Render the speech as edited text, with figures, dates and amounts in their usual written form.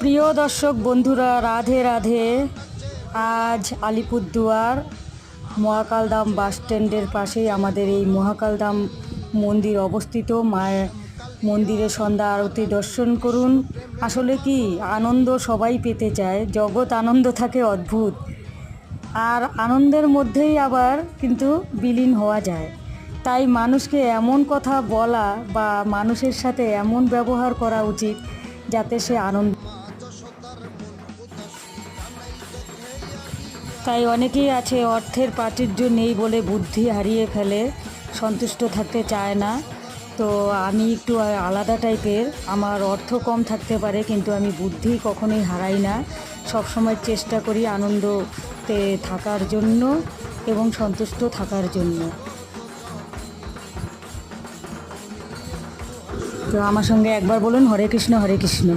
প্রিয় দর্শক বন্ধুরা, রাধে রাধে। আজ আলিপুরদুয়ার মহাকালধাম বাস স্ট্যান্ডের পাশেই আমাদের এই মহাকালধাম মন্দির অবস্থিত। মায়ের মন্দিরে সন্ধ্যা আরতি দর্শন করুন। আসলে কি আনন্দ সবাই পেতে চায়, জগৎ আনন্দ থাকে অদ্ভুত, আর আনন্দের মধ্যেই আবার কিন্তু বিলীন হওয়া যায়। তাই মানুষকে এমন কথা বলা বা মানুষের সাথে এমন ব্যবহার করা উচিত যাতে সে আনন্দ। তাই অনেকেই আছে অর্থের প্রাচুর্য নেই বলে বুদ্ধি হারিয়ে ফেলে, সন্তুষ্ট থাকতে চায় না। তো আমি একটু আলাদা টাইপের, আমার অর্থ কম থাকতে পারে কিন্তু আমি বুদ্ধি কখনোই হারাই না। সবসময় চেষ্টা করি আনন্দতে থাকার জন্য এবং সন্তুষ্ট থাকার জন্য। তো আমার সঙ্গে একবার বলুন হরে কৃষ্ণ হরে কৃষ্ণ।